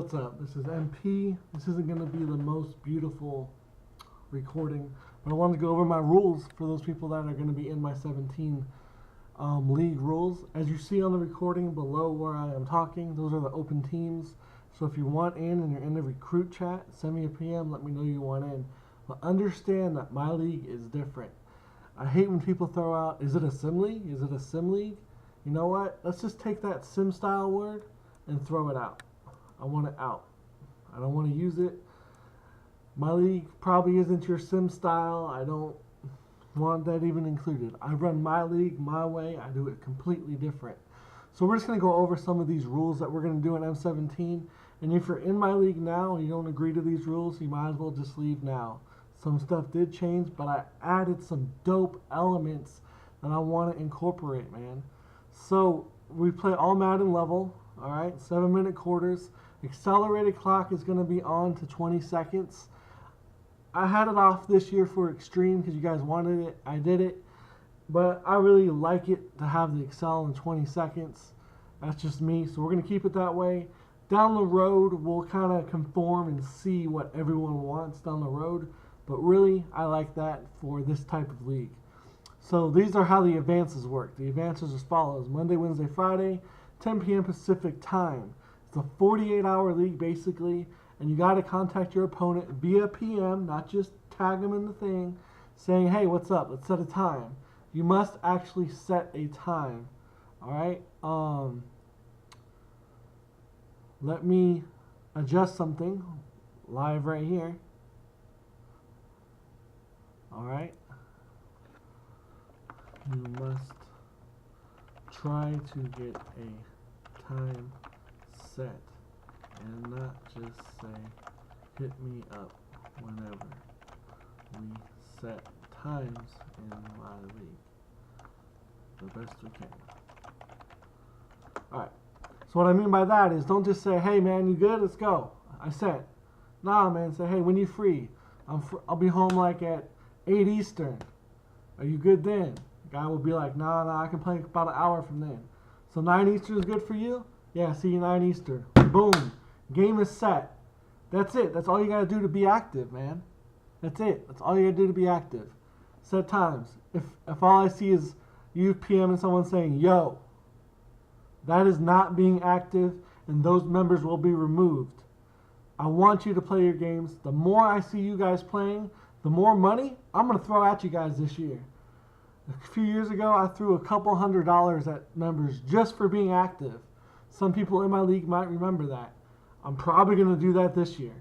what's up? This is MP. This isn't going to be the most beautiful recording, but I wanted to go over my rules for those people that are going to be in my 17 league rules. As you see on the recording below where I am talking, those are the open teams. So if you want in and you're in the recruit chat, send me a PM, let me know you want in. But understand that my league is different. I hate when people throw out, is it a sim league? Is it a sim league? You know what? Let's just take that sim style word and throw it out. I want it out. I don't want to use it. My league probably isn't your sim style. I don't want that even included. I run my league my way. I do it completely different. So we're just going to go over some of these rules that we're going to do in M17. And if you're in my league now and you don't agree to these rules, you might as well just leave now. Some stuff did change, but I added some dope elements that I want to incorporate, man. So we play all Madden level, all right, 7-minute quarters. Accelerated clock is going to be on to 20 seconds. I had it off this year for extreme because you guys wanted it. I did it, but I really like it to have the excel in 20 seconds. That's just me, so we're going to keep it that way. Down the road, we'll kind of conform and see what everyone wants down the road, but really, I like that for this type of league. So these are how the advances work. The advances as follows: Monday, Wednesday, Friday, 10 p.m. Pacific time. It's a 48-hour league basically, and you got to contact your opponent via PM, not just tag them in the thing, saying, hey, what's up? Let's set a time. You must actually set a time. All right. Let me adjust something live right here. All right. You must try to get a time set and not just say hit me up whenever. We set times in my league the best we can. Alright, so what I mean by that is don't just say, hey man, you good? Let's go. I said, nah man, say, hey, when you free? I'll be home like at 8 Eastern. Are you good then? The guy will be like, nah, I can play about an hour from then. So 9 Eastern is good for you? Yeah, see you 9 Eastern. Boom. Game is set. That's it. That's all you got to do to be active, man. That's it. That's all you got to do to be active. Set times. If all I see is you PM and someone saying, yo, that is not being active, and those members will be removed. I want you to play your games. The more I see you guys playing, the more money I'm going to throw at you guys this year. A few years ago, I threw a couple $100s at members just for being active. Some people in my league might remember that. I'm probably going to do that this year.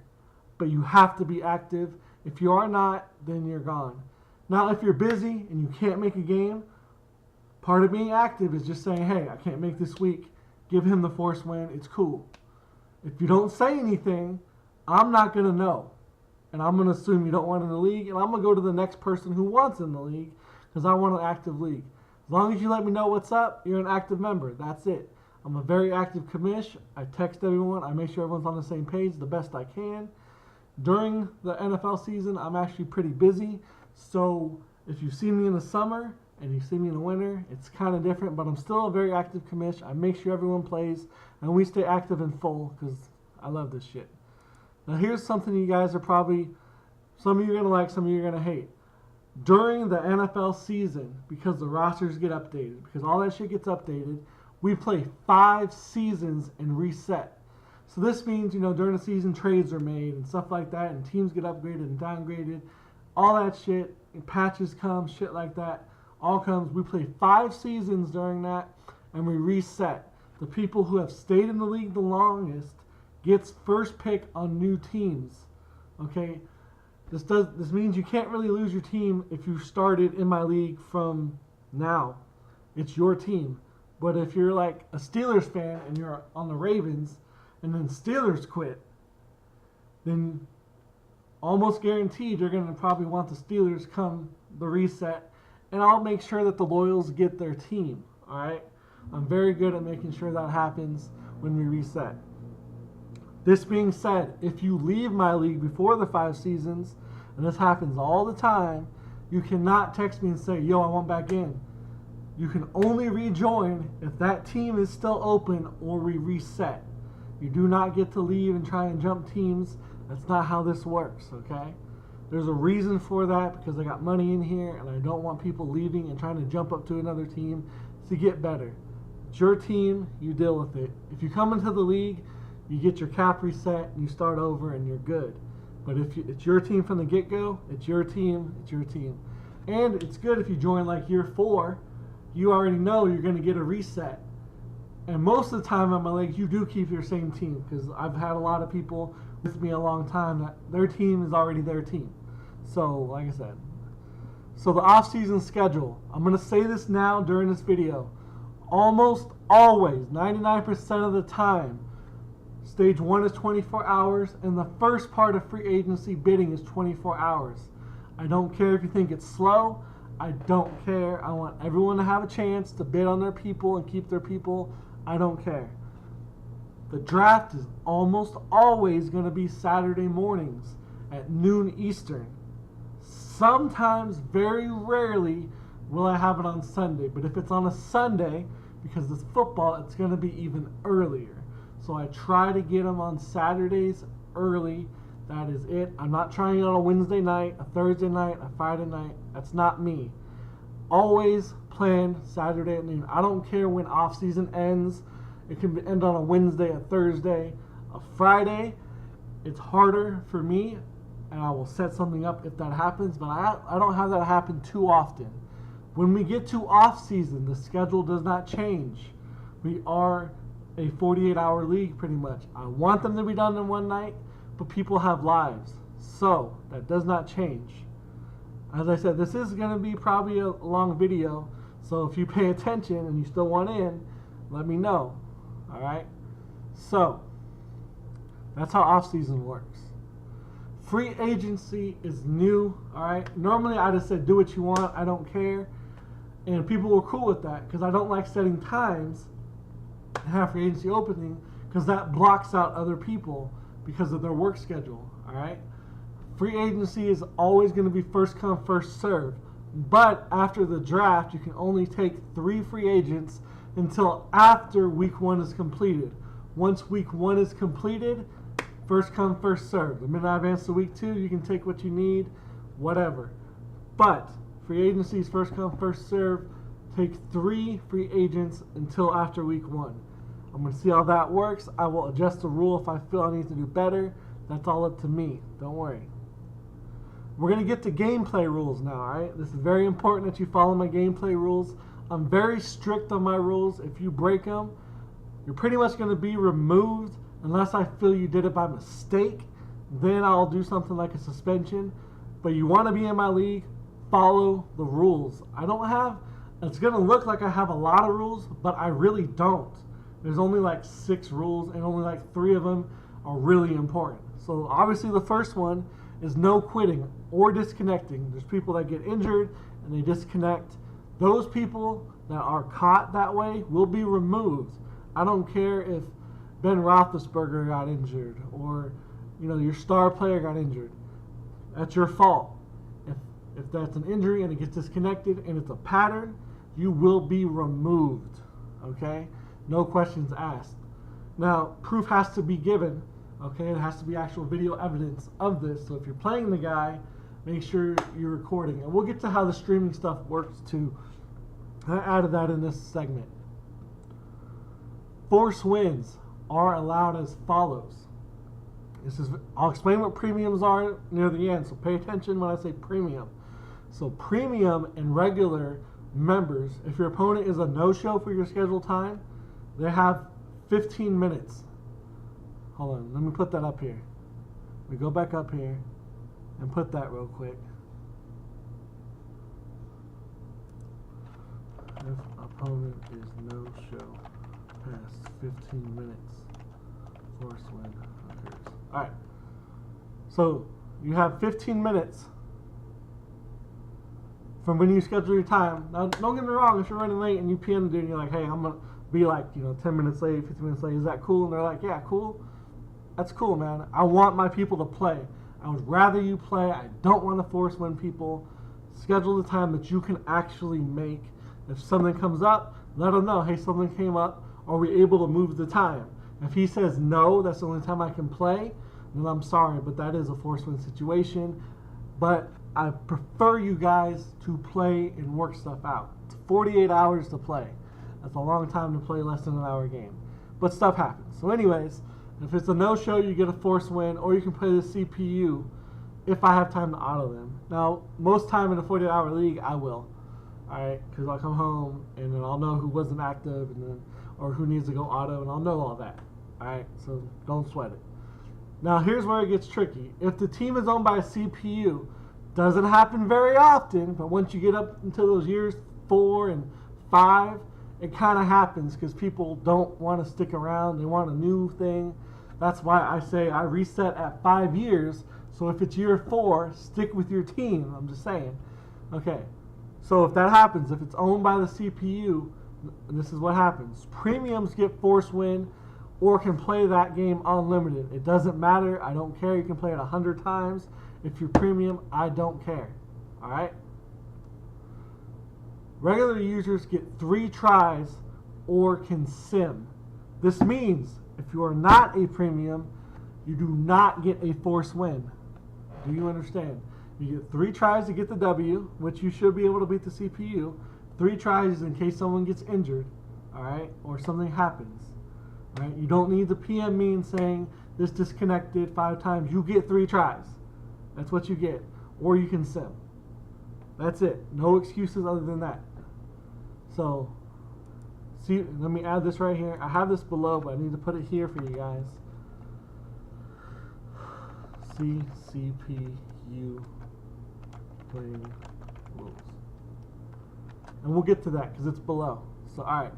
But you have to be active. If you are not, then you're gone. Now, if you're busy and you can't make a game, part of being active is just saying, hey, I can't make this week. Give him the force win. It's cool. If you don't say anything, I'm not going to know. And I'm going to assume you don't want in the league. And I'm going to go to the next person who wants in the league because I want an active league. As long as you let me know what's up, you're an active member. That's it. I'm a very active commish. I text everyone. I make sure everyone's on the same page the best I can. During the NFL season, I'm actually pretty busy. So if you see me in the summer and you see me in the winter, it's kind of different. But I'm still a very active commish. I make sure everyone plays. And we stay active and full because I love this shit. Now here's something you guys are probably, some of you are going to like, some of you are going to hate. During the NFL season, because the rosters get updated, because all that shit gets updated, we play 5 seasons and reset. So this means, you know, during the season trades are made and stuff like that, and teams get upgraded and downgraded. All that shit, and patches come, shit like that, all comes. We play 5 seasons during that, and we reset. The people who have stayed in the league the longest gets first pick on new teams. Okay? This means you can't really lose your team if you started in my league from now. It's your team. But if you're like a Steelers fan and you're on the Ravens and then Steelers quit, then almost guaranteed you're going to probably want the Steelers come the reset. And I'll make sure that the loyals get their team. All right? I'm very good at making sure that happens when we reset. This being said, if you leave my league before the 5 seasons, and this happens all the time, you cannot text me and say, yo, I want back in. You can only rejoin if that team is still open or we reset. You do not get to leave and try and jump teams. That's not how this works, okay? There's a reason for that, because I got money in here and I don't want people leaving and trying to jump up to another team to get better. It's your team, you deal with it. If you come into the league, you get your cap reset and you start over and you're good. But if it's your team from the get-go, it's your team, it's your team. And it's good if you join like year 4, you already know you're going to get a reset. And most of the time on my league, you do keep your same team, because I've had a lot of people with me a long time that their team is already their team. So, like I said, so the off-season schedule, I'm going to say this now during this video. Almost always, 99% of the time, stage 1 is 24 hours, and the first part of free agency bidding is 24 hours. I don't care if you think it's slow. I don't care. I want everyone to have a chance to bid on their people and keep their people. I don't care. The draft is almost always going to be Saturday mornings at noon Eastern. Sometimes, very rarely, will I have it on Sunday. But if it's on a Sunday, because it's football, it's going to be even earlier. So I try to get them on Saturdays early. That is it. I'm not trying it on a Wednesday night, a Thursday night, a Friday night. That's not me. Always plan Saturday at noon. I don't care when off season ends. It can end on a Wednesday, a Thursday, a Friday. It's harder for me, and I will set something up if that happens, but I don't have that happen too often. When we get to off season, the schedule does not change. We are a 48-hour league pretty much. I want them to be done in one night, but people have lives, so that does not change. As I said, this is going to be probably a long video, so if you pay attention and you still want in, let me know. Alright? So, that's how off-season works. Free agency is new. Alright? Normally I just said do what you want, I don't care. And people were cool with that, because I don't like setting times and have free agency opening, because that blocks out other people because of their work schedule. Alright? Free agency is always going to be first come, first serve. But after the draft, you can only take 3 free agents until after week 1 is completed. Once week 1 is completed, first come, first serve. The minute I advance to week 2, you can take what you need, whatever. But free agency is first come, first serve. Take 3 free agents until after week 1. I'm going to see how that works. I will adjust the rule if I feel I need to do better. That's all up to me. Don't worry. We're going to get to gameplay rules now, alright? This is very important that you follow my gameplay rules. I'm very strict on my rules. If you break them, you're pretty much going to be removed unless I feel you did it by mistake. Then I'll do something like a suspension. But you want to be in my league, follow the rules. I don't have, it's going to look like I have a lot of rules, but I really don't. There's only like 6 rules, and only like 3 of them are really important. So obviously the first one is no quitting or disconnecting. There's people that get injured and they disconnect. Those people that are caught that way will be removed. I don't care if Ben Roethlisberger got injured or your star player got injured. That's your fault. If that's an injury and it gets disconnected and it's a pattern, you will be removed. Okay? No questions asked. Now, proof has to be given. Okay? It has to be actual video evidence of this. So if you're playing the guy, make sure you're recording. And we'll get to how the streaming stuff works too. I added that in this segment. Force wins are allowed as follows. I'll explain what premiums are near the end, so pay attention when I say premium. So premium and regular members, if your opponent is a no-show for your scheduled time, they have 15 minutes. Hold on, let me put that up here. We go back up here and put that real quick. If opponent is no-show past 15 minutes, force win occurs. Alright, so you have 15 minutes from when you schedule your time. Now, don't get me wrong, if you're running late and you PM the dude and you're like, hey, I'm going to be like, 10 minutes late, 15 minutes late, is that cool? And they're like, yeah, cool. That's cool, man. I want my people to play. I would rather you play. I don't want to force win people. Schedule the time that you can actually make. If something comes up, let them know, hey, something came up. Are we able to move the time? If he says no, that's the only time I can play, then I'm sorry, but that is a forced win situation. But I prefer you guys to play and work stuff out. It's 48 hours to play. That's a long time to play less than an hour game. But stuff happens. So anyways, if it's a no-show, you get a forced win, or you can play the CPU if I have time to auto them. Now, most time in a 48-hour league, I will. Alright, because I'll come home, and then I'll know who wasn't active, and then or who needs to go auto, and I'll know all that. Alright, so don't sweat it. Now, here's where it gets tricky. If the team is owned by a CPU, doesn't happen very often, but once you get up into those years 4 and 5, it kind of happens because people don't want to stick around. They want a new thing. That's why I say I reset at 5 years. So if it's year 4, stick with your team. I'm just saying. Okay. So if that happens, if it's owned by the CPU, this is what happens. Premiums get forced win or can play that game unlimited. It doesn't matter. I don't care. You can play it 100 times. If you're premium, I don't care. All right? Regular users get 3 tries or can sim. This means if you are not a premium, you do not get a forced win. Do you understand? You get 3 tries to get the W, which you should be able to beat the CPU. 3 tries in case someone gets injured, all right, or something happens. All right? You don't need the PM mean saying this disconnected 5 times. You get 3 tries. That's what you get. Or you can sim. That's it. No excuses other than that. So, see, let me add this right here. I have this below, but I need to put it here for you guys. CPU playing rules. And we'll get to that because it's below. So, alright.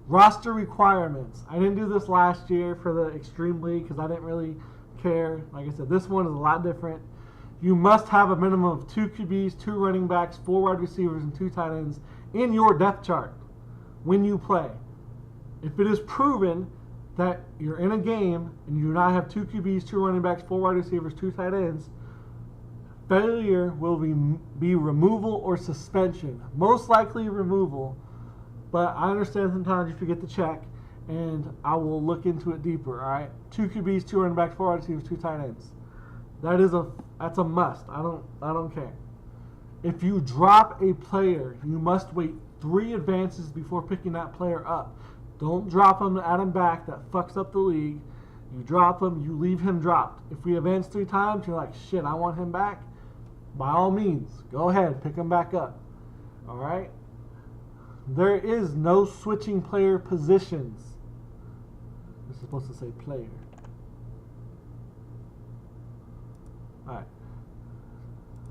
Roster requirements. I didn't do this last year for the Extreme League because I didn't really care. Like I said, this one is a lot different. You must have a minimum of 2 QBs, 2 running backs, 4 wide receivers, and 2 tight ends in your depth chart when you play. If it is proven that you're in a game and you do not have 2 QBs, 2 running backs, 4 wide receivers, 2 tight ends, failure will be removal or suspension. Most likely removal, but I understand sometimes you forget to check, and I will look into it deeper. All right, 2 QBs, 2 running backs, 4 wide receivers, 2 tight ends. That's a must. I don't care. If you drop a player, you must wait 3 advances before picking that player up. Don't drop him to add him back. That fucks up the league. You drop him, you leave him dropped. If we advance 3 times, you're like, shit, I want him back. By all means, go ahead, pick him back up. All right? There is no switching player positions. It's supposed to say player. All right.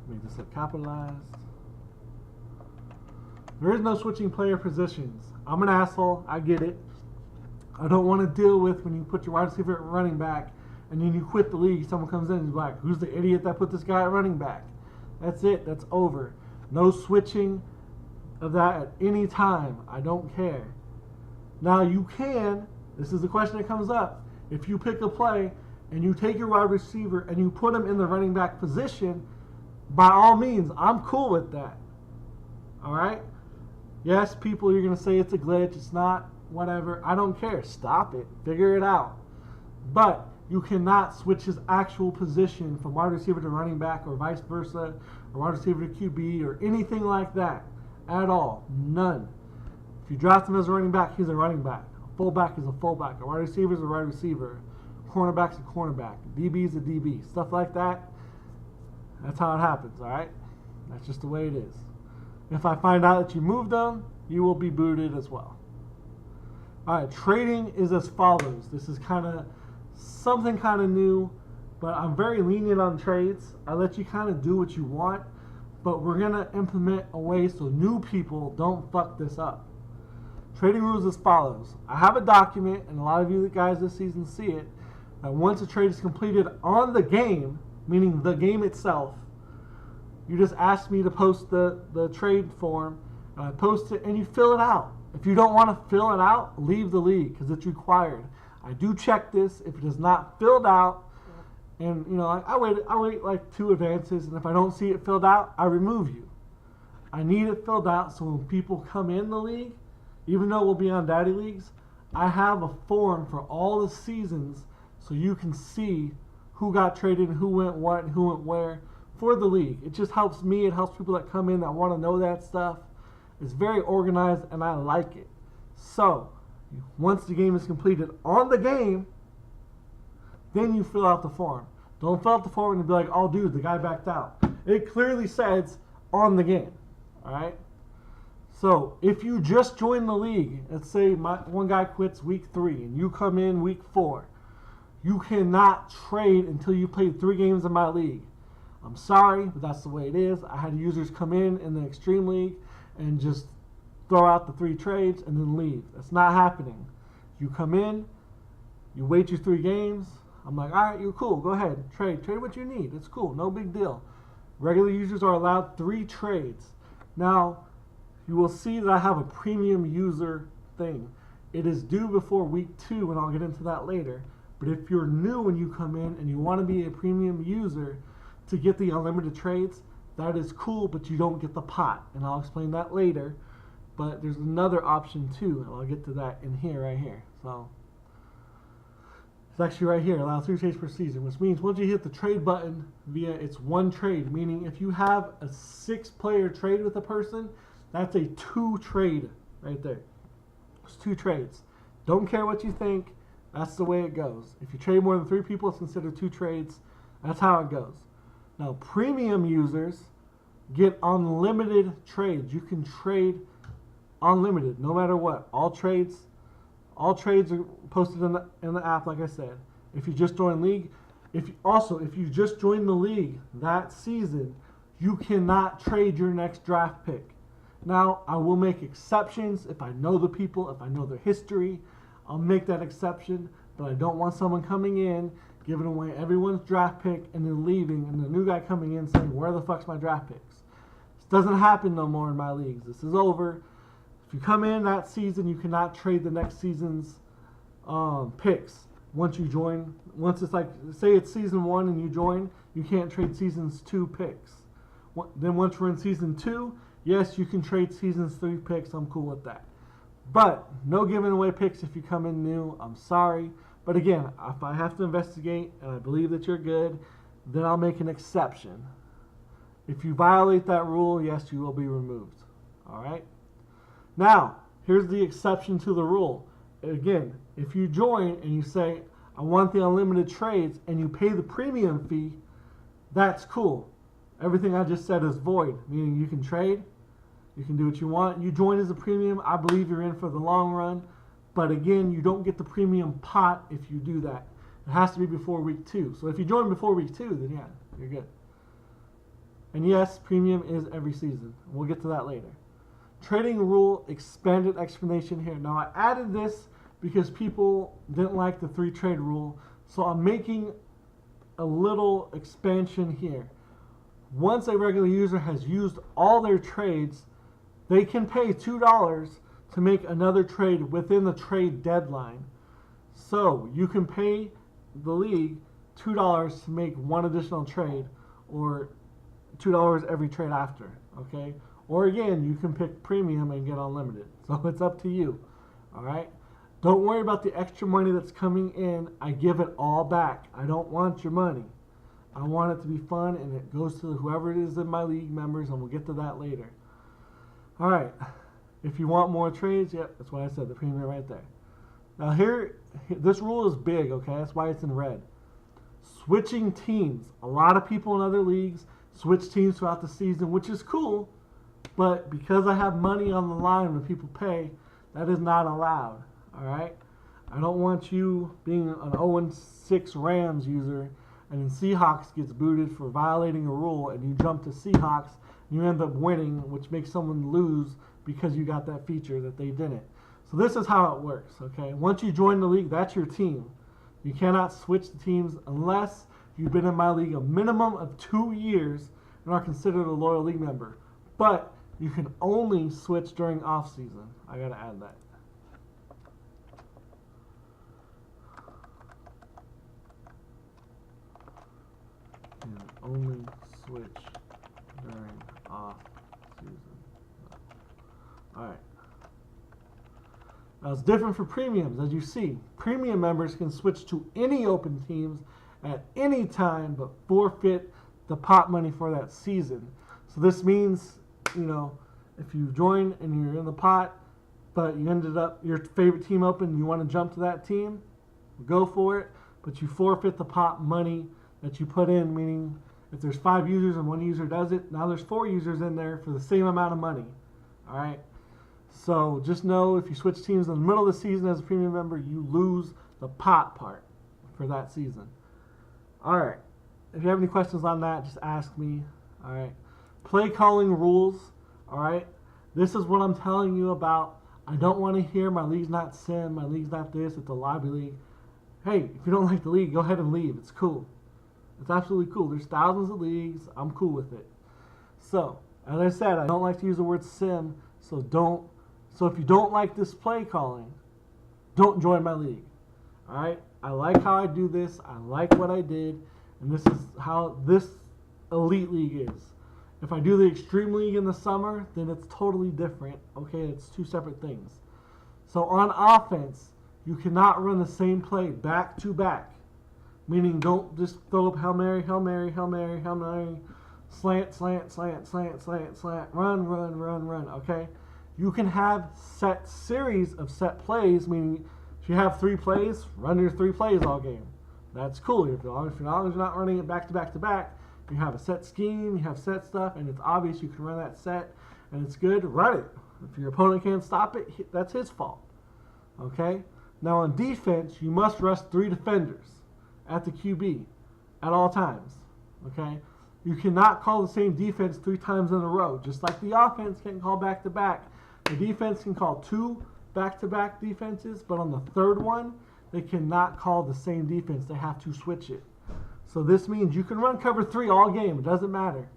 Make this look capitalized. There is no switching player positions. I'm an asshole. I get it. I don't want to deal with when you put your wide receiver at running back and then you quit the league. Someone comes in and is like, who's the idiot that put this guy at running back? That's it. That's over. No switching of that at any time. I don't care. Now you can. This is the question that comes up. If you pick a play and you take your wide receiver and you put him in the running back position, by all means, I'm cool with that. All right? Yes, people, you're going to say it's a glitch. It's not. Whatever. I don't care. Stop it. Figure it out. But you cannot switch his actual position from wide receiver to running back or vice versa, or wide receiver to QB or anything like that at all. None. If you draft him as a running back, he's a running back. A fullback is a fullback. A wide receiver is a wide receiver. Cornerback's a cornerback. DB is a DB. Stuff like that. That's how it happens, all right? That's just the way it is. If I find out that you moved them, you will be booted as well. All right, trading is as follows. This is something kind of new, but I'm very lenient on trades. I let you kind of do what you want, but we're going to implement a way so new people don't fuck this up. Trading rules as follows. I have a document, and a lot of you guys this season see it, that once a trade is completed on the game, meaning the game itself, you just ask me to post the trade form, and I post it, and you fill it out. If you don't want to fill it out, leave the league because it's required. I do check this. If it is not filled out, and I wait like 2 advances, and if I don't see it filled out, I remove you. I need it filled out so when people come in the league, even though we'll be on daddy leagues, I have a form for all the seasons so you can see who got traded, who went what, and who went where for the league. It just helps me. It helps people that come in that want to know that stuff. It's very organized, and I like it. So, once the game is completed on the game, then you fill out the form. Don't fill out the form and be like, oh, dude, the guy backed out. It clearly says on the game. All right? So, if you just join the league, let's say one guy quits week 3 and you come in week 4, you cannot trade until you played 3 games in my league. I'm sorry, but that's the way it is. I had users come in the Extreme League and just throw out the 3 trades and then leave. That's not happening. You come in, you wait your 3 games. I'm like, all right, you're cool. Go ahead, trade what you need. It's cool, no big deal. Regular users are allowed 3 trades. Now, you will see that I have a premium user thing. It is due before week 2, and I'll get into that later. But if you're new when you come in and you want to be a premium user to get the unlimited trades, that is cool, but you don't get the pot. And I'll explain that later. But there's another option too, and I'll get to that in here, right here. So it's actually right here, allow 3 trades per season, which means once you hit the trade button it's 1 trade, meaning if you have a 6-player trade with a person, that's a 2 trade right there. It's 2 trades. Don't care what you think. That's the way it goes. If you trade more than 3 people, it's considered 2 trades. That's how it goes. Now, premium users get unlimited trades. You can trade unlimited, no matter what. All trades are posted in the app, like I said. If you just join league, if you just join the league that season, you cannot trade your next draft pick. Now, I will make exceptions if I know the people, if I know their history. I'll make that exception, but I don't want someone coming in, giving away everyone's draft pick, and then leaving, and the new guy coming in saying, where the fuck's my draft picks? This doesn't happen no more in my leagues. This is over. If you come in that season, you cannot trade the next season's picks. Once you join, once it's like, say it's season 1 and you join, you can't trade season's 2 picks. Then once we're in season 2, yes, you can trade season's 3 picks. I'm cool with that. But no giving away picks if you come in new. I'm sorry. But again, if I have to investigate and I believe that you're good, then I'll make an exception. If you violate that rule, yes, you will be removed. All right? Now, here's the exception to the rule. Again, if you join and you say, I want the unlimited trades, and you pay the premium fee, that's cool. Everything I just said is void, meaning you can trade, you can do what you want. You join as a premium, I believe you're in for the long run. But again, you don't get the premium pot if you do that. It has to be before week 2. So if you join before week 2, then yeah, you're good. And yes, premium is every season. We'll get to that later. Trading rule expanded explanation here. Now I added this because people didn't like the 3 trade rule. So I'm making a little expansion here. Once a regular user has used all their trades, they can pay $2 to make another trade within the trade deadline. So you can pay the league $2 to make 1 additional trade, or $2 every trade after, okay? Or again, you can pick premium and get unlimited. So it's up to you, all right? Don't worry about the extra money that's coming in. I give it all back. I don't want your money. I want it to be fun, and it goes to whoever it is in my league members, and we'll get to that later. All right. If you want more trades, yep, that's what I said, the premium right there. Now here, this rule is big, okay? That's why it's in red. Switching teams. A lot of people in other leagues switch teams throughout the season, which is cool, but because I have money on the line when people pay, that is not allowed, all right? I don't want you being an 0-6 Rams user and then Seahawks gets booted for violating a rule, and you jump to Seahawks, and you end up winning, which makes someone lose because you got that feature that they didn't. So this is how it works, okay? Once you join the league, that's your team. You cannot switch the teams unless you've been in my league a minimum of 2 years and are considered a loyal league member. But you can only switch during off season. I gotta add that. And only switch during off season. Alright. Now it's different for premiums. As you see, premium members can switch to any open teams at any time but forfeit the pot money for that season. So this means, you know, if you join and you're in the pot, but you ended up, your favorite team open, you want to jump to that team, go for it, but you forfeit the pot money that you put in, meaning if there's 5 users and 1 user does it, now there's 4 users in there for the same amount of money. All right? So just know if you switch teams in the middle of the season as a premium member, you lose the pot part for that season. All right. If you have any questions on that, just ask me. All right. Play calling rules. All right. This is what I'm telling you about. I don't want to hear my league's not sim, my league's not this, it's a lobby league. Hey, if you don't like the league, go ahead and leave. It's cool. It's absolutely cool. There's thousands of leagues. I'm cool with it. So, as I said, I don't like to use the word sim, so if you don't like this play calling, don't join my league. All right? I like how I do this. I like what I did, and this is how this elite league is. If I do the extreme league in the summer, then it's totally different. Okay, it's 2 separate things. So on offense, you cannot run the same play back to back. Meaning don't just throw up Hail Mary, Hail Mary, Hail Mary, Hail Mary, slant, slant, slant, slant, slant, slant, run, run, run, run, okay? You can have set series of set plays, meaning if you have 3 plays, run your 3 plays all game. That's cool. If you're not running it back to back to back, you have a set scheme, you have set stuff, and it's obvious you can run that set, and it's good, run it. If your opponent can't stop it, that's his fault. Okay? Now on defense, you must rush 3 defenders at the QB at all times. Okay? You cannot call the same defense 3 times in a row. Just like the offense can call back-to-back. The defense can call 2 back-to-back defenses, but on the 3rd one, they cannot call the same defense. They have to switch it. So this means you can run cover 3 all game. It doesn't matter.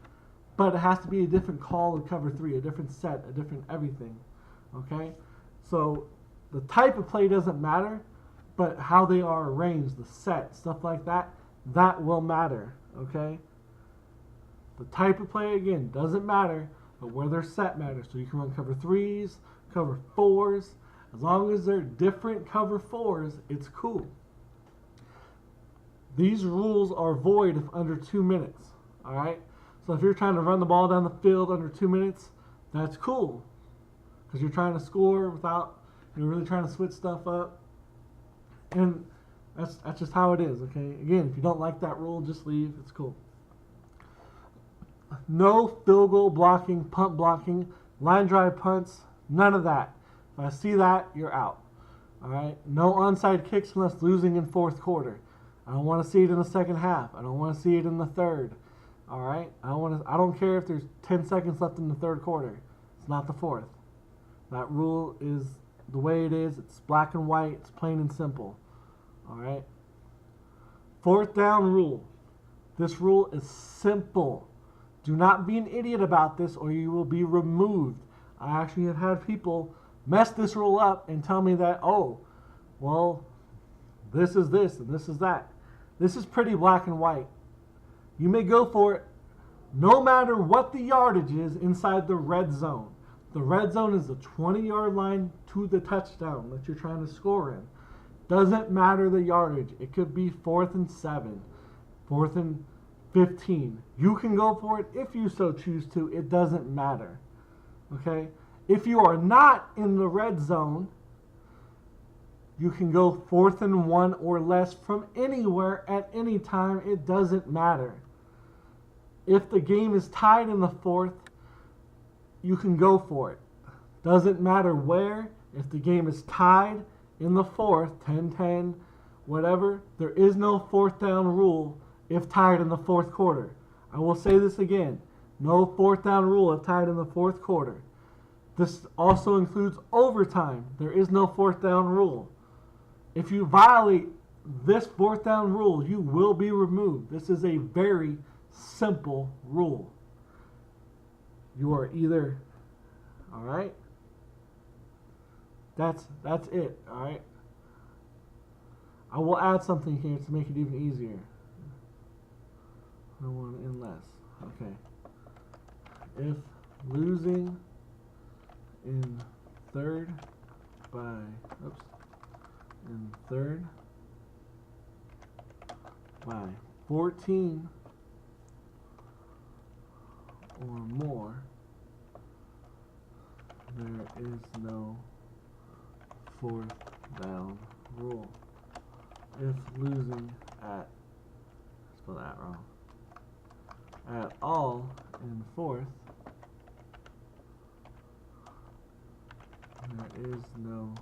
But it has to be a different call of cover 3, a different set, a different everything. Okay? So the type of play doesn't matter, but how they are arranged, the set, stuff like that, that will matter. Okay? The type of play, again, doesn't matter, but where they're set matters. So you can run cover 3s, cover 4s. As long as they're different cover 4s, it's cool. These rules are void if under 2 minutes. All right? So if you're trying to run the ball down the field under 2 minutes, that's cool. Because you're trying to score without, you're really trying to switch stuff up. And that's just how it is, okay? Again, if you don't like that rule, just leave. It's cool. No field goal blocking, punt blocking, line drive punts, none of that. If I see that, you're out. All right? No onside kicks unless losing in 4th quarter. I don't want to see it in the 2nd half. I don't want to see it in the 3rd. All right? I don't care if there's 10 seconds left in the 3rd quarter. It's not the 4th. That rule is the way it is. It's black and white. It's plain and simple. All right? 4th down rule. This rule is simple. Do not be an idiot about this or you will be removed. I actually have had people mess this rule up and tell me that, oh, well, this is this and this is that. This is pretty black and white. You may go for it no matter what the yardage is inside the red zone. The red zone is the 20-yard line to the touchdown that you're trying to score in. Doesn't matter the yardage. It could be 4th and 7, 4th and 15. You can go for it if you so choose to. It doesn't matter. Okay? If you are not in the red zone, you can go 4th and 1 or less from anywhere at any time. It doesn't matter. If the game is tied in the 4th, you can go for it. Doesn't matter where. If the game is tied in the 4th, 10-10, whatever, there is no 4th down rule if tied in the 4th quarter. I will say this again. No 4th down rule if tied in the 4th quarter. This also includes overtime. There is no 4th down rule. If you violate this 4th down rule, you will be removed. This is a very simple rule. You are either, all right? That's it, all right? I will add something here to make it even easier. I want unless. Okay. If losing in 3rd by oops, in third by 14 or more, there is no fourth down rule. If losing at, spell that wrong, at all in fourth, there is no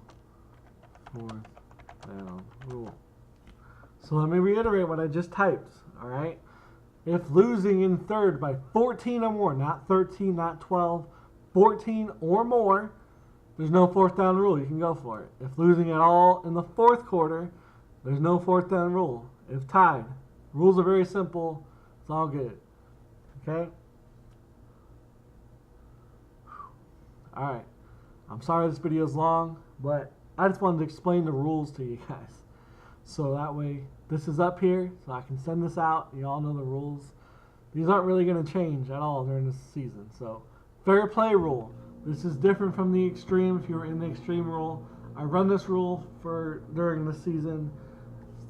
fourth down rule. So let me reiterate what I just typed, alright? If losing in third by 14 or more, not 13, not 12, 14 or more, there's no fourth down rule. You can go for it. If losing at all in the fourth quarter, there's no fourth down rule. If tied, rules are very simple. It's all good. Okay? Alright. I'm sorry this video is long, but I just wanted to explain the rules to you guys. So that way, this is up here, so I can send this out. You all know the rules. These aren't really going to change at all during this season. So, fair play rule. This is different from the extreme. If you were in the extreme rule, I run this rule for during the season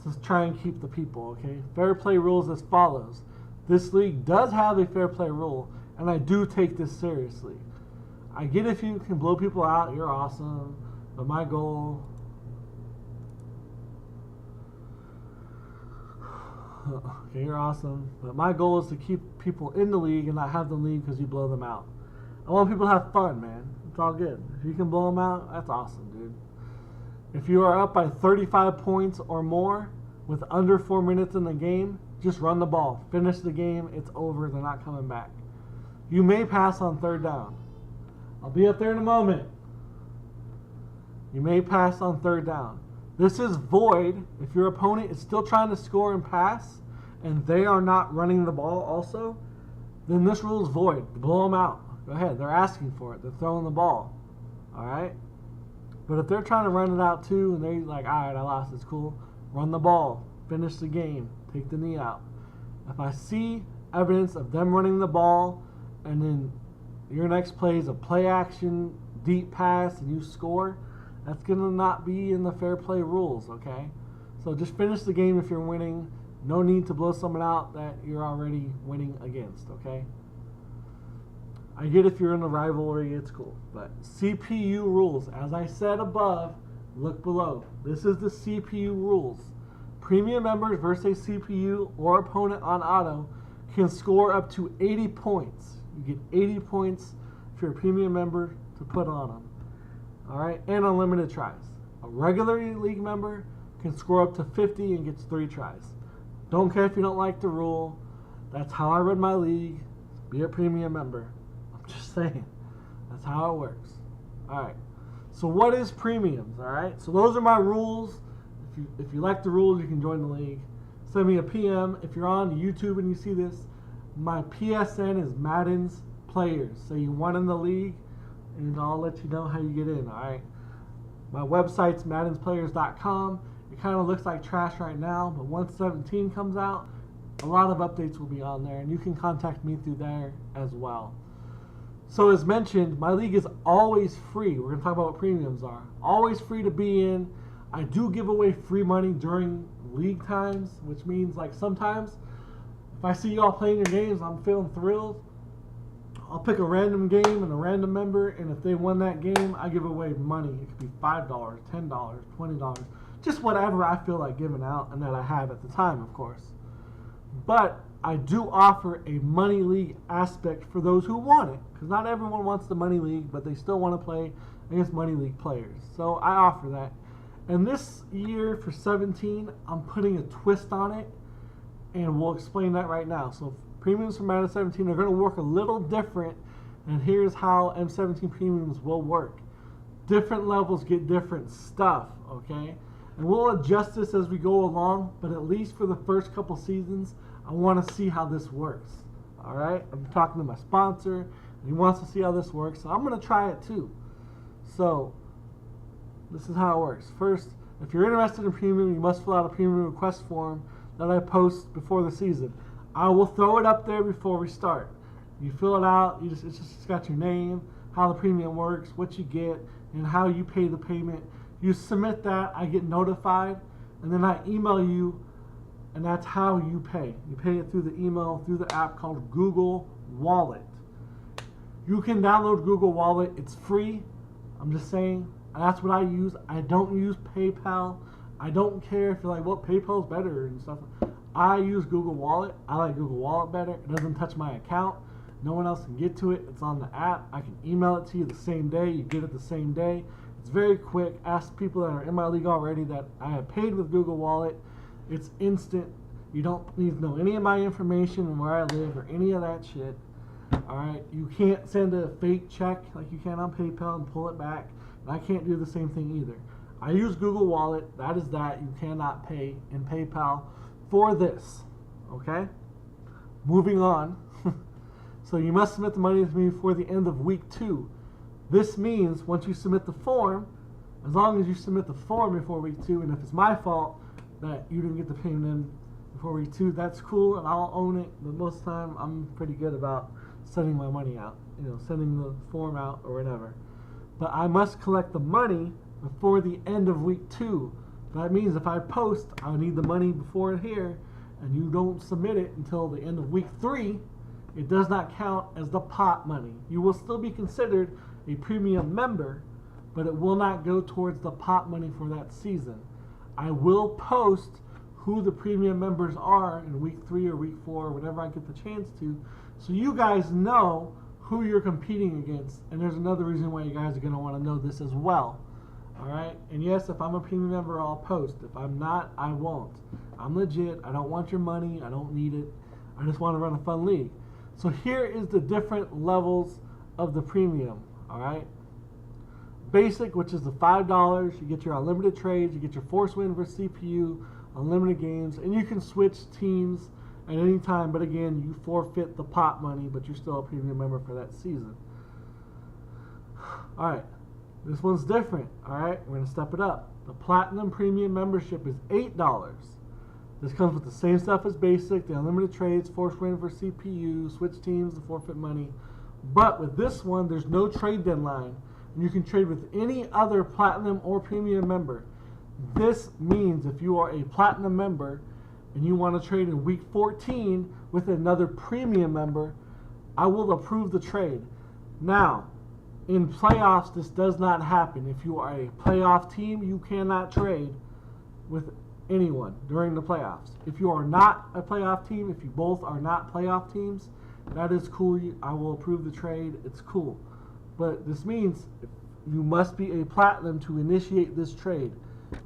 to try and keep the people, okay? Fair play rules as follows. This league does have a fair play rule, and I do take this seriously. I get if you can blow people out, you're awesome, but my goal... Okay, you're awesome, but my goal is to keep people in the league and not have them leave because you blow them out. I want people to have fun, man. It's all good. If you can blow them out, that's awesome, dude. If you are up by 35 points or more with under 4 minutes in the game, just run the ball. Finish the game. It's over. They're not coming back. You may pass on third down. I'll be up there in a moment. You may pass on third down. This is void if your opponent is still trying to score and pass and they are not running the ball also, then this rule is void. Blow them out. Go ahead. They're asking for it. They're throwing the ball. Alright? But if they're trying to run it out too and they're like, alright, I lost, it's cool, run the ball. Finish the game. Take the knee out. If I see evidence of them running the ball and then your next play is a play action, deep pass, and you score, that's going to not be in the fair play rules, okay? So just finish the game if you're winning. No need to blow someone out that you're already winning against, okay? I get if you're in a rivalry, it's cool. But CPU rules, as I said above, look below. This is the CPU rules. Premium members versus CPU or opponent on auto can score up to 80 points. You get 80 points if you're a premium member to put on them. Alright, and unlimited tries. A regular league member can score up to 50 and gets 3 tries. Don't care if you don't like the rule. That's how I run my league. Be a premium member. I'm just saying. That's how it works. Alright. So what is premiums? Alright. So those are my rules. If you like the rules, you can join the league. Send me a PM. If you're on YouTube and you see this, my PSN is MADDENSPLAYERS. So you won in the league, and I'll let you know how you get in, alright? My website's MADDENSPLAYERS.com. It kind of looks like trash right now, but once 17 comes out, a lot of updates will be on there, and you can contact me through there as well. So as mentioned, my league is always free. We're going to talk about what premiums are. Always free to be in. I do give away free money during league times, which means like sometimes if I see y'all playing your games, I'm feeling thrilled. I'll pick a random game and a random member, and if they won that game, I give away money. It could be $5, $10, $20, just whatever I feel like giving out and that I have at the time, of course. But I do offer a money league aspect for those who want it, because not everyone wants the money league, but they still want to play against money league players. So I offer that. And this year for 17, I'm putting a twist on it, and we'll explain that right now. So premiums for Madden 17 are going to work a little different, and here's how M17 premiums will work. Different levels get different stuff, okay? And we'll adjust this as we go along, but at least for the first couple seasons, I want to see how this works, all right? I'm talking to my sponsor, and he wants to see how this works, so I'm going to try it too. So this is how it works. First, if you're interested in premium, you must fill out a premium request form that I post before the season. I will throw it up there before we start. You fill it out, it's got your name, how the premium works, what you get, and how you pay the payment. You submit that, I get notified, and then I email you, and that's how you pay. You pay it through the email, through the app called Google Wallet. You can download Google Wallet. It's free. I'm just saying. That's what I use. I don't use PayPal. I don't care if you're like, well, PayPal's better and stuff. I use Google Wallet. I like Google Wallet better. It doesn't touch my account. No one else can get to it. It's on the app. I can email it to you the same day. You get it the same day. It's very quick. Ask people that are in my league already that I have paid with Google Wallet. It's instant. You don't need to know any of my information and where I live or any of that shit. Alright, you can't send a fake check like you can on PayPal and pull it back. And I can't do the same thing either. I use Google Wallet. That is that. You cannot pay in PayPal for this. Okay? Moving on. So you must submit the money to me before the end of week 2. This means once you submit the form, as long as you submit the form before week 2, and if it's my fault that you didn't get the payment in before week 2, that's cool and I'll own it. But most of the time I'm pretty good about sending my money out, sending the form out or whatever. But I must collect the money before the end of week 2. That means if I post, I need the money before here, and you don't submit it until the end of week 3, it does not count as the pot money. You will still be considered a premium member, but it will not go towards the pot money for that season. I will post who the premium members are in week 3 or week 4, or whenever I get the chance to, so you guys know who you're competing against. And there's another reason why you guys are going to want to know this as well. Alright? And yes, if I'm a premium member, I'll post. If I'm not, I won't. I'm legit. I don't want your money. I don't need it. I just want to run a fun league. So here is the different levels of the premium. Alright? Basic, which is the $5. You get your unlimited trades. You get your force win versus CPU, unlimited games, and you can switch teams at any time, but again, you forfeit the pot money, but you're still a premium member for that season. Alright, this one's different. Alright, we're going to step it up. The Platinum Premium membership is $8. This comes with the same stuff as basic, the unlimited trades, force win for CPU, switch teams, the forfeit money. But with this one, there's no trade deadline, and you can trade with any other Platinum or Premium member. This means if you are a Platinum member, and you want to trade in week 14 with another premium member, I will approve the trade. Now, in playoffs, this does not happen. If you are a playoff team, you cannot trade with anyone during the playoffs. If you are not a playoff team, if you both are not playoff teams, that is cool. I will approve the trade. It's cool. But this means you must be a Platinum to initiate this trade.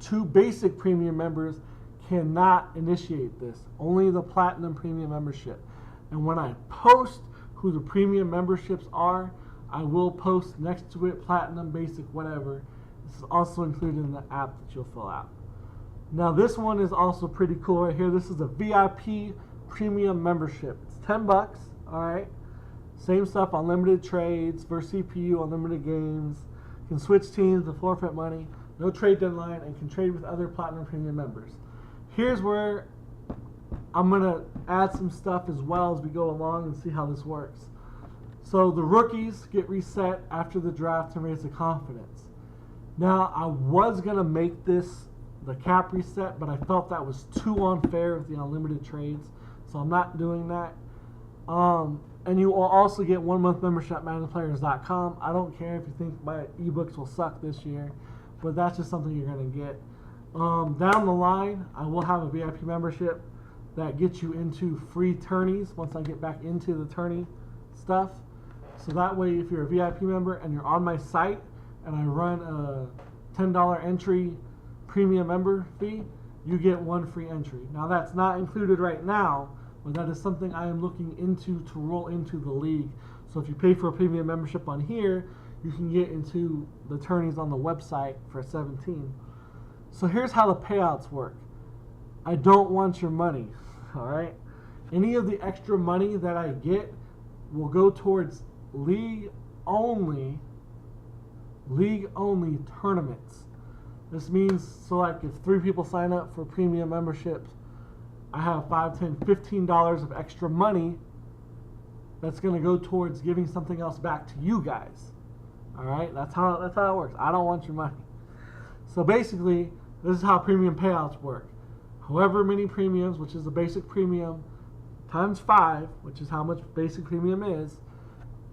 2 basic premium members cannot initiate this. Only the Platinum Premium membership. And when I post who the premium memberships are, I will post next to it Platinum, Basic, whatever. This is also included in the app that you'll fill out. Now this one is also pretty cool right here. This is a VIP Premium membership. It's $10. Alright. Same stuff, unlimited trades, versus CPU, unlimited games. Can switch teams, the forfeit money, no trade deadline, and can trade with other Platinum Premium members. Here's where I'm going to add some stuff as well as we go along and see how this works. So the rookies get reset after the draft to raise the confidence. Now, I was going to make this the cap reset, but I felt that was too unfair with the unlimited trades, so I'm not doing that. And you will also get 1-month membership at MADDENSPLAYERS.com. I don't care if you think my ebooks will suck this year, but that's just something you're going to get. Down the line, I will have a VIP membership that gets you into free tourneys once I get back into the tourney stuff. So that way, if you're a VIP member and you're on my site and I run a $10 entry premium member fee, you get 1 free entry. Now that's not included right now, but that is something I am looking into to roll into the league. So if you pay for a premium membership on here, you can get into the tourneys on the website for 17. So here's how the payouts work. I don't want your money, alright? Any of the extra money that I get will go towards league-only tournaments. This means, so like if 3 people sign up for premium memberships, I have $5, $10, $15 of extra money that's going to go towards giving something else back to you guys. Alright? That's how it works. I don't want your money. So basically, this is how premium payouts work. However many premiums, which is the basic premium, times 5, which is how much basic premium is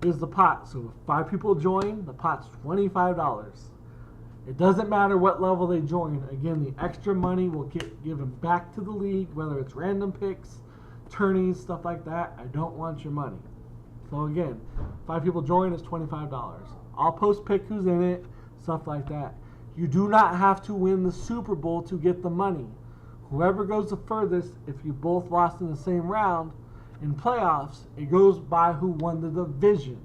the pot. So if 5 people join, the pot's $25. It doesn't matter what level they join. Again, the extra money will get given back to the league, whether it's random picks, tourneys, stuff like that. I don't want your money. So again, 5 people join is $25. I'll post pick who's in it, stuff like that. You do not have to win the Super Bowl to get the money. Whoever goes the furthest, if you both lost in the same round in playoffs, it goes by who won the division.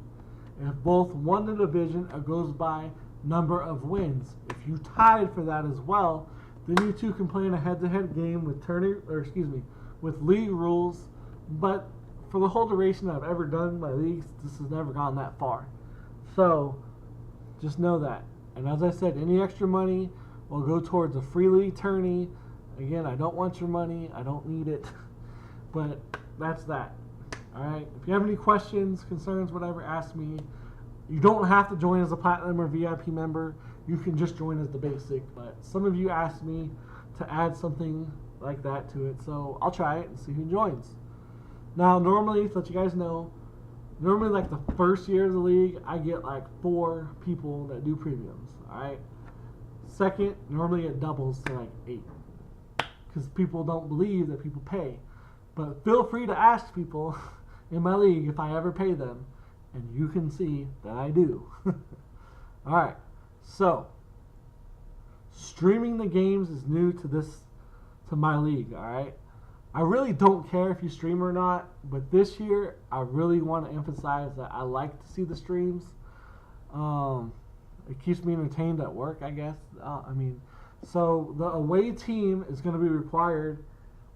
If both won the division, it goes by number of wins. If you tied for that as well, then you two can play in a head-to-head game with with league rules. But for the whole duration I've ever done my leagues, this has never gone that far. So just know that. And as I said, any extra money will go towards a free league tourney. Again, I don't want your money. I don't need it. But that's that. Alright? If you have any questions, concerns, whatever, ask me. You don't have to join as a Platinum or VIP member. You can just join as the basic. But some of you asked me to add something like that to it. So I'll try it and see who joins. Now, normally, to let you guys know, normally like the first year of the league, I get like 4 people that do premiums. Alright? Second, normally it doubles to like 8. Because people don't believe that people pay. But feel free to ask people in my league if I ever pay them. And you can see that I do. Alright, so streaming the games is new to my league, alright? I really don't care if you stream or not, but this year I really want to emphasize that I like to see the streams. It keeps me entertained at work, I guess. So the away team is going to be required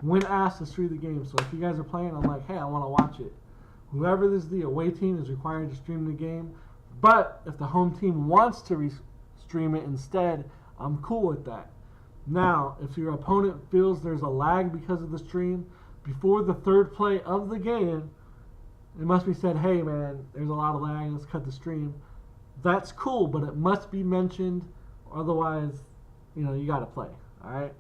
when asked to stream the game. So if you guys are playing, I'm like, hey, I want to watch it. Whoever is the away team is required to stream the game. But if the home team wants to stream it instead, I'm cool with that. Now, if your opponent feels there's a lag because of the stream, before the third play of the game, it must be said, hey man, there's a lot of lag, let's cut the stream. That's cool, but it must be mentioned, otherwise, you gotta play, alright?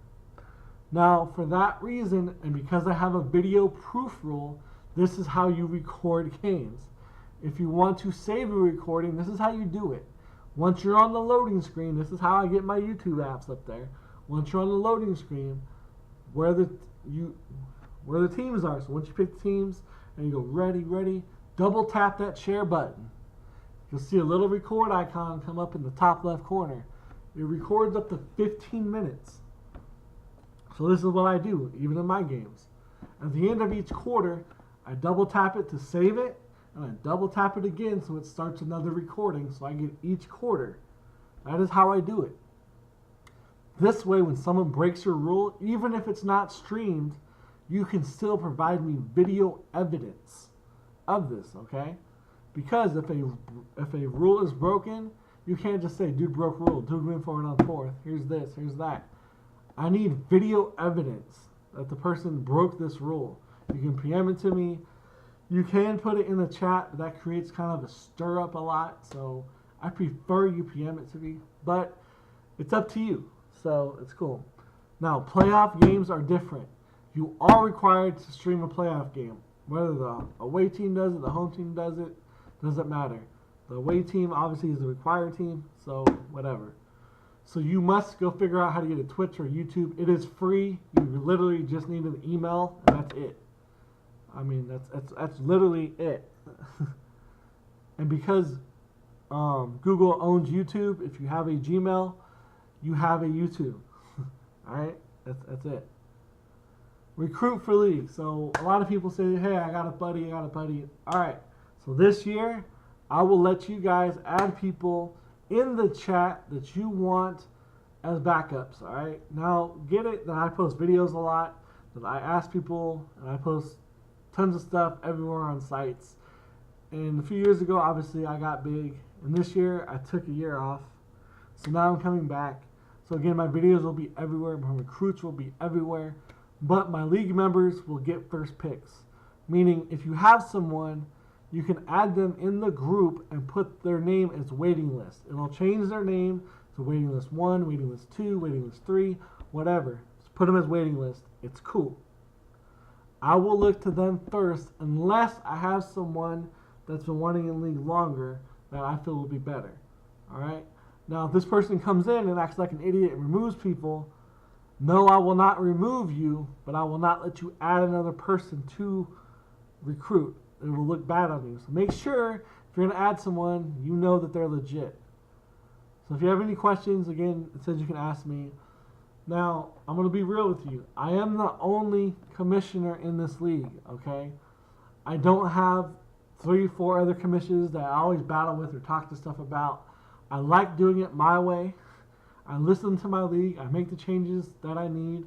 Now, for that reason, and because I have a video proof rule, this is how you record games. If you want to save a recording, this is how you do it. Once you're on the loading screen, this is how I get my YouTube apps up there. Once you're on the loading screen, where the teams are. So once you pick the teams and you go ready, double tap that share button. You'll see a little record icon come up in the top left corner. It records up to 15 minutes. So this is what I do, even in my games. At the end of each quarter, I double tap it to save it, and I double tap it again so it starts another recording so I get each quarter. That is how I do it. This way, when someone breaks your rule, even if it's not streamed, you can still provide me video evidence of this, okay? Because if a rule is broken, you can't just say, dude broke rule, dude went for it on fourth, here's this, here's that. I need video evidence that the person broke this rule. You can PM it to me. You can put it in the chat, but that creates kind of a stir up a lot, so I prefer you PM it to me, but it's up to you. So it's cool. Now, playoff games are different. You are required to stream a playoff game. Whether the away team does it, the home team does it, doesn't matter. The away team obviously is the required team, so whatever. So you must go figure out how to get a Twitch or YouTube. It is free. You literally just need an email, and that's it. I mean, that's literally it. And because Google owns YouTube, if you have a Gmail, you have a YouTube. Alright? That's it. Recruit for league. So a lot of people say, hey, I got a buddy. Alright. So this year, I will let you guys add people in the chat that you want as backups. Alright? Now, get it that I post videos a lot, that I ask people, and I post tons of stuff everywhere on sites. And a few years ago, obviously, I got big. And this year, I took a year off. So now I'm coming back. So again, my videos will be everywhere. My recruits will be everywhere. But my league members will get first picks. Meaning, if you have someone, you can add them in the group and put their name as waiting list. It'll change their name So waiting list 1, waiting list 2, waiting list 3, whatever. Just put them as waiting list. It's cool. I will look to them first unless I have someone that's been wanting in league longer that I feel will be better. Alright? Now if this person comes in and acts like an idiot and removes people, no, I will not remove you, but I will not let you add another person to recruit. It will look bad on you. So make sure if you're going to add someone, you know that they're legit. So if you have any questions, again, it says you can ask me. Now, I'm going to be real with you. I am the only commissioner in this league, okay? I don't have 3 or 4 other commissioners that I always battle with or talk to stuff about. I like doing it my way. I listen to my league. I make the changes that I need.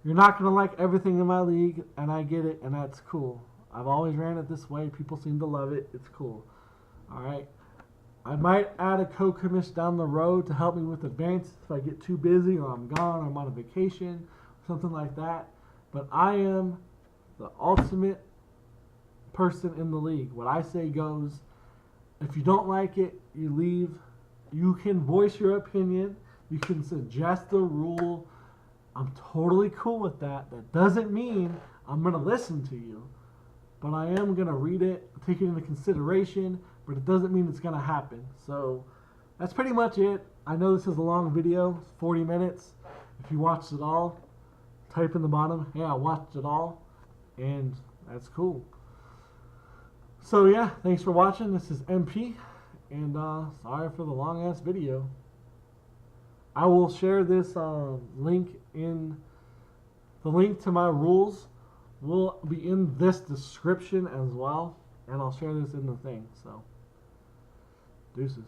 You're not going to like everything in my league, and I get it, and that's cool. I've always ran it this way. People seem to love it. It's cool. All right? I might add a co-commish down the road to help me with advances if I get too busy or I'm gone or I'm on a vacation, something like that. But I am the ultimate person in the league. What I say goes. If you don't like it, you leave. You can voice your opinion. You can suggest a rule. I'm totally cool with that. That doesn't mean I'm going to listen to you. But I am going to read it, take it into consideration, but it doesn't mean it's going to happen. So that's pretty much it. I know this is a long video, it's 40 minutes. If you watched it all, type in the bottom, hey, I watched it all, and that's cool. So yeah, thanks for watching. This is MP, and sorry for the long-ass video. I will share this link in the link to my rules will be in this description as well, and I'll share this in the thing. So deuces.